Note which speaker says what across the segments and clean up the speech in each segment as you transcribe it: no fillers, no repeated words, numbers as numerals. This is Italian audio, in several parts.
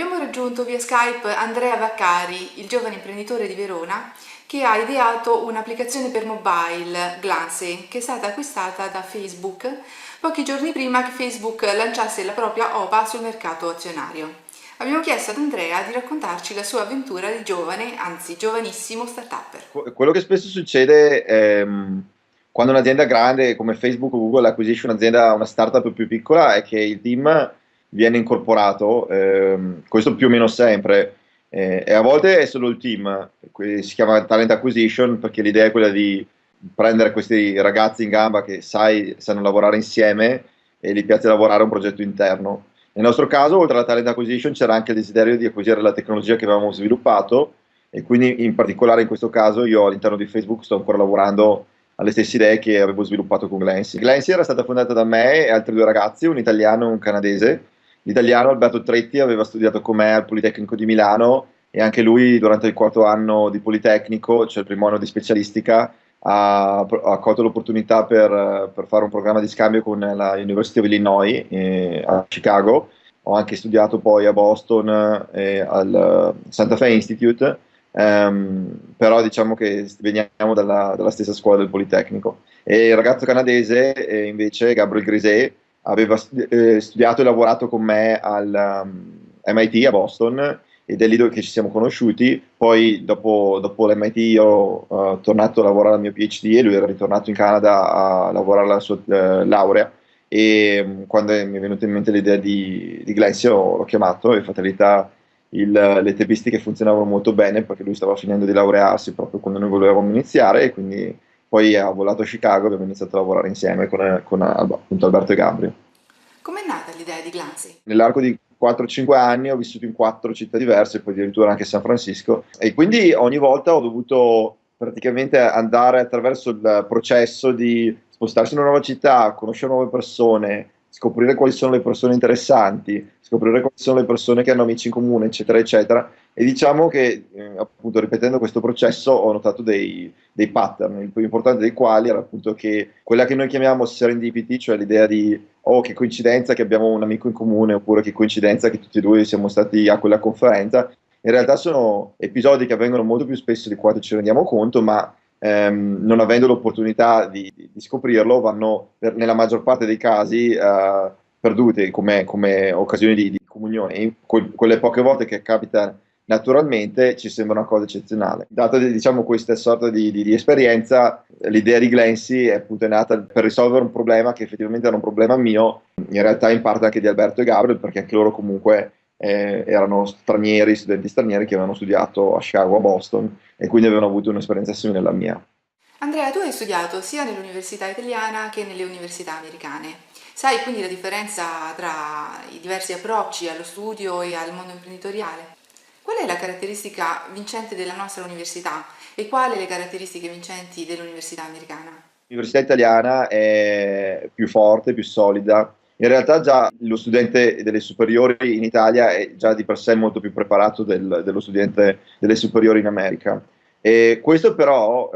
Speaker 1: Abbiamo raggiunto via Skype Andrea Vaccari, il giovane imprenditore di Verona, che ha ideato un'applicazione per mobile, Glance, che è stata acquistata da Facebook pochi giorni prima che Facebook lanciasse la propria OPA sul mercato azionario. Abbiamo chiesto ad Andrea di raccontarci la sua avventura di giovane, anzi giovanissimo startupper.
Speaker 2: Quello che spesso succede quando un'azienda grande come Facebook o Google acquisisce una startup più piccola è che il team viene incorporato, questo più o meno sempre, e a volte è solo il team, si chiama talent acquisition perché l'idea è quella di prendere questi ragazzi in gamba che sanno lavorare insieme e gli piace lavorare a un progetto interno. Nel nostro caso, oltre alla talent acquisition, c'era anche il desiderio di acquisire la tecnologia che avevamo sviluppato e quindi in particolare in questo caso io all'interno di Facebook sto ancora lavorando alle stesse idee che avevo sviluppato con Glancy. Glancy era stata fondata da me e altri due ragazzi, un italiano e un canadese. L'italiano, Alberto Tretti, aveva studiato con me al Politecnico di Milano e anche lui durante il quarto anno di Politecnico, cioè il primo anno di specialistica, ha colto l'opportunità per fare un programma di scambio con la University of Illinois a Chicago. Ho anche studiato poi a Boston al Santa Fe Institute, però diciamo che veniamo dalla stessa scuola del Politecnico. E il ragazzo canadese, invece, Gabriel Griset, aveva studiato e lavorato con me al MIT a Boston ed è lì che ci siamo conosciuti. Poi dopo l'MIT io ho tornato a lavorare al mio PhD e lui era ritornato in Canada a lavorare alla sua laurea e quando mi è venuta in mente l'idea di Glacio l'ho chiamato e fatalità le tempistiche funzionavano molto bene perché lui stava finendo di laurearsi proprio quando noi volevamo iniziare e quindi poi ha volato a Chicago e abbiamo iniziato a lavorare insieme con appunto Alberto e Gabriel.
Speaker 1: Com'è nata l'idea di Glancy?
Speaker 2: Nell'arco di 4-5 anni ho vissuto in 4 città diverse, poi addirittura anche San Francisco, e quindi ogni volta ho dovuto praticamente andare attraverso il processo di spostarsi in una nuova città, conoscere nuove persone, scoprire quali sono le persone interessanti, scoprire quali sono le persone che hanno amici in comune, eccetera, eccetera. E diciamo che, appunto, ripetendo questo processo, ho notato dei pattern, il più importante dei quali era appunto che quella che noi chiamiamo serendipity, cioè l'idea di oh, che coincidenza che abbiamo un amico in comune, oppure che coincidenza che tutti e due siamo stati a quella conferenza. In realtà sono episodi che avvengono molto più spesso di quanto ci rendiamo conto, ma non avendo l'opportunità di scoprirlo, vanno nella maggior parte dei casi perdute come occasioni di comunione. E quelle poche volte che capita naturalmente ci sembra una cosa eccezionale. Data diciamo questa sorta di esperienza, l'idea di Glancy è appunto nata per risolvere un problema che effettivamente era un problema mio, in realtà in parte anche di Alberto e Gabriel, perché anche loro comunque erano stranieri, studenti stranieri che avevano studiato a Chicago, a Boston e quindi avevano avuto un'esperienza simile alla mia.
Speaker 1: Andrea, tu hai studiato sia nell'università italiana che nelle università americane. Sai quindi la differenza tra i diversi approcci allo studio e al mondo imprenditoriale? Qual è la caratteristica vincente della nostra università e quali le caratteristiche vincenti dell'università americana?
Speaker 2: L'università italiana è più forte, più solida. In realtà già lo studente delle superiori in Italia è già di per sé molto più preparato dello studente delle superiori in America. E questo però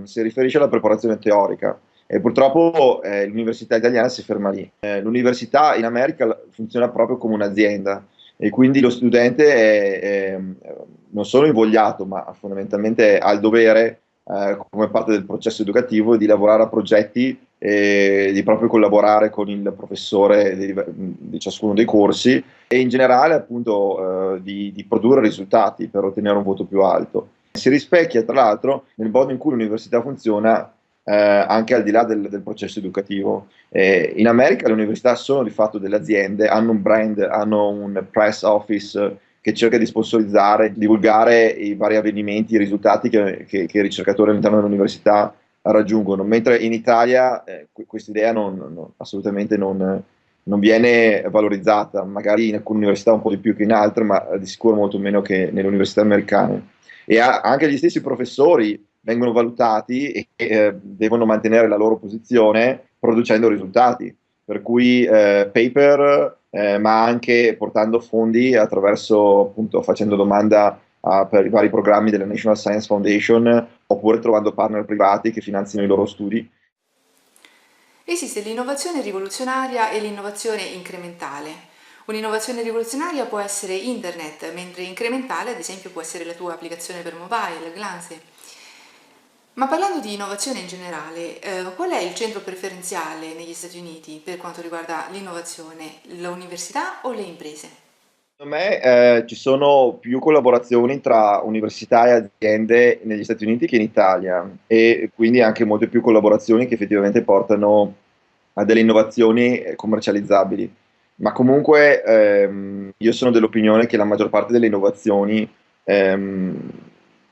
Speaker 2: si riferisce alla preparazione teorica. E purtroppo l'università italiana si ferma lì. L'università in America funziona proprio come un'azienda e quindi lo studente non solo invogliato, ma fondamentalmente ha il dovere come parte del processo educativo di lavorare a progetti e di proprio collaborare con il professore di ciascuno dei corsi e in generale appunto di produrre risultati per ottenere un voto più alto. Si rispecchia tra l'altro nel modo in cui l'università funziona anche al di là del processo educativo. In America le università sono di fatto delle aziende, hanno un brand, hanno un press office che cerca di sponsorizzare, divulgare i vari avvenimenti, i risultati che i ricercatori all'interno dell'università raggiungono, mentre in Italia questa idea assolutamente non viene valorizzata, magari in alcune università un po' di più che in altre, ma di sicuro molto meno che nelle università americane. E anche gli stessi professori vengono valutati e devono mantenere la loro posizione producendo risultati, per cui paper ma anche portando fondi attraverso, appunto, facendo domanda per i vari programmi della National Science Foundation oppure trovando partner privati che finanziano i loro studi.
Speaker 1: Esiste l'innovazione rivoluzionaria e l'innovazione incrementale. Un'innovazione rivoluzionaria può essere internet, mentre incrementale, ad esempio, può essere la tua applicazione per mobile, Glance. Ma parlando di innovazione in generale, qual è il centro preferenziale negli Stati Uniti per quanto riguarda l'innovazione? L'università o le imprese?
Speaker 2: Secondo me ci sono più collaborazioni tra università e aziende negli Stati Uniti che in Italia e quindi anche molte più collaborazioni che effettivamente portano a delle innovazioni commercializzabili. Ma comunque io sono dell'opinione che la maggior parte delle innovazioni ehm,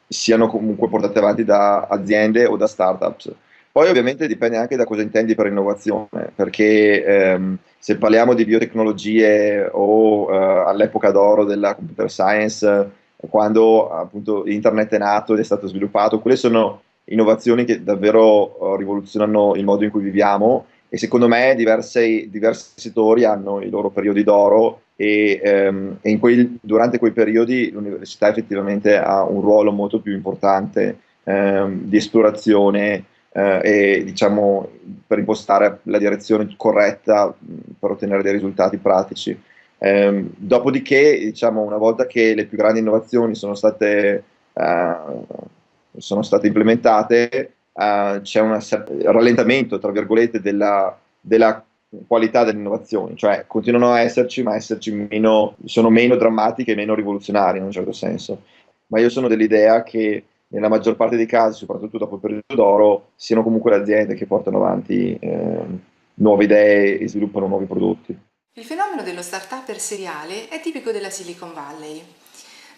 Speaker 2: siano comunque portate avanti da aziende o da startups. Poi ovviamente dipende anche da cosa intendi per innovazione, perché se parliamo di biotecnologie o all'epoca d'oro della computer science, quando appunto internet è nato ed è stato sviluppato, quelle sono innovazioni che davvero rivoluzionano il modo in cui viviamo e secondo me diversi settori hanno i loro periodi d'oro e durante quei periodi l'università effettivamente ha un ruolo molto più importante di esplorazione e diciamo per impostare la direzione corretta per ottenere dei risultati pratici. Dopodiché, diciamo, una volta che le più grandi innovazioni sono state implementate, c'è un rallentamento, tra virgolette, della qualità delle innovazioni, cioè continuano a esserci, ma sono meno drammatiche e meno rivoluzionarie in un certo senso. Ma io sono dell'idea che nella maggior parte dei casi, soprattutto dopo il periodo d'oro, siano comunque le aziende che portano avanti nuove idee e sviluppano nuovi prodotti.
Speaker 1: Il fenomeno dello start-up seriale è tipico della Silicon Valley.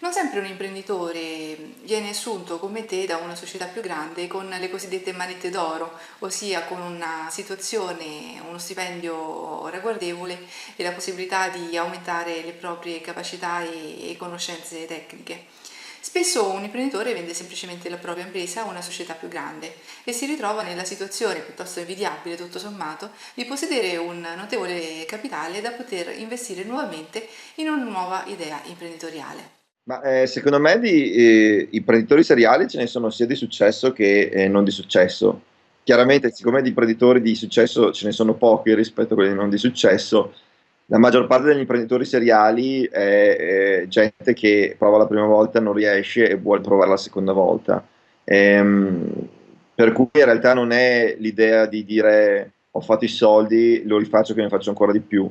Speaker 1: Non sempre un imprenditore viene assunto come te da una società più grande con le cosiddette manette d'oro, ossia con una situazione, uno stipendio ragguardevole e la possibilità di aumentare le proprie capacità e conoscenze tecniche. Spesso un imprenditore vende semplicemente la propria impresa a una società più grande e si ritrova nella situazione piuttosto invidiabile, tutto sommato, di possedere un notevole capitale da poter investire nuovamente in una nuova idea imprenditoriale.
Speaker 2: Ma secondo me di imprenditori seriali ce ne sono sia di successo che non di successo. Chiaramente, siccome di imprenditori di successo ce ne sono pochi rispetto a quelli non di successo, la maggior parte degli imprenditori seriali è gente che prova la prima volta, non riesce e vuole provare la seconda volta. Ehm, per cui in realtà non è l'idea di dire ho fatto i soldi, lo rifaccio che ne faccio ancora di più.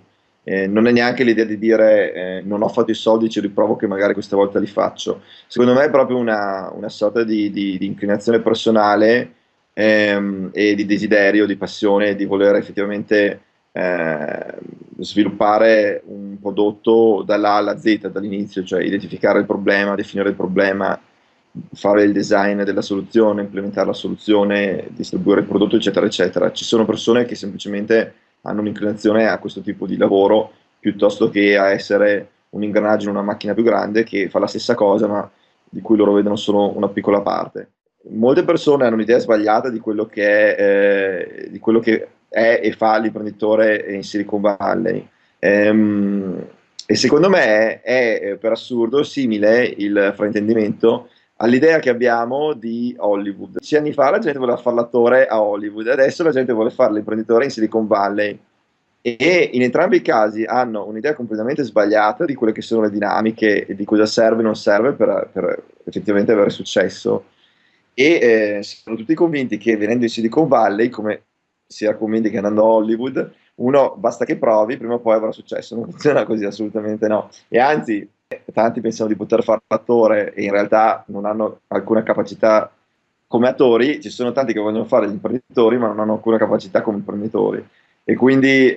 Speaker 2: Non è neanche l'idea di dire non ho fatto i soldi, ci riprovo che magari questa volta li faccio. Secondo me è proprio una sorta di inclinazione personale e di desiderio, di passione, di voler effettivamente sviluppare un prodotto dall'A alla Z, dall'inizio, cioè identificare il problema, definire il problema, fare il design della soluzione, implementare la soluzione, distribuire il prodotto, eccetera, eccetera. Ci sono persone che semplicemente hanno un'inclinazione a questo tipo di lavoro piuttosto che a essere un ingranaggio in una macchina più grande che fa la stessa cosa, ma di cui loro vedono solo una piccola parte. Molte persone hanno un'idea sbagliata di quello che è e fa l'imprenditore in Silicon Valley. E secondo me è per assurdo simile il fraintendimento all'idea che abbiamo di Hollywood. 10 anni fa la gente voleva fare l'attore a Hollywood, adesso la gente vuole fare l'imprenditore in Silicon Valley. E in entrambi i casi hanno un'idea completamente sbagliata di quelle che sono le dinamiche e di cosa serve e non serve per effettivamente avere successo. E sono tutti convinti che venendo in Silicon Valley, come si era convinti che andando a Hollywood, uno basta che provi, prima o poi avrà successo. Non funziona così, assolutamente no. E anzi, tanti pensano di poter fare l'attore e in realtà non hanno alcuna capacità come attori, ci sono tanti che vogliono fare gli imprenditori ma non hanno alcuna capacità come imprenditori. E quindi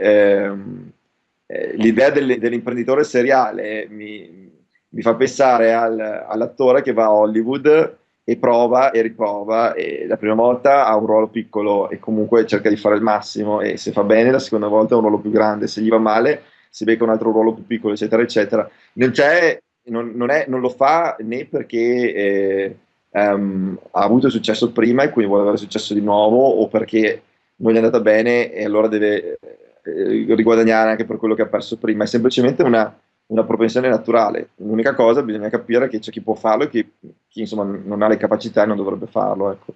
Speaker 2: l'idea dell'imprenditore seriale mi fa pensare all'attore che va a Hollywood e prova e riprova e la prima volta ha un ruolo piccolo e comunque cerca di fare il massimo e se fa bene la seconda volta ha un ruolo più grande, se gli va male si becca un altro ruolo più piccolo, eccetera, eccetera. Non lo fa né perché ha avuto successo prima e quindi vuole avere successo di nuovo o perché non gli è andata bene e allora deve riguadagnare anche per quello che ha perso prima, è semplicemente una propensione naturale. L'unica cosa bisogna capire che c'è chi può farlo e chi insomma non ha le capacità e non dovrebbe farlo, ecco.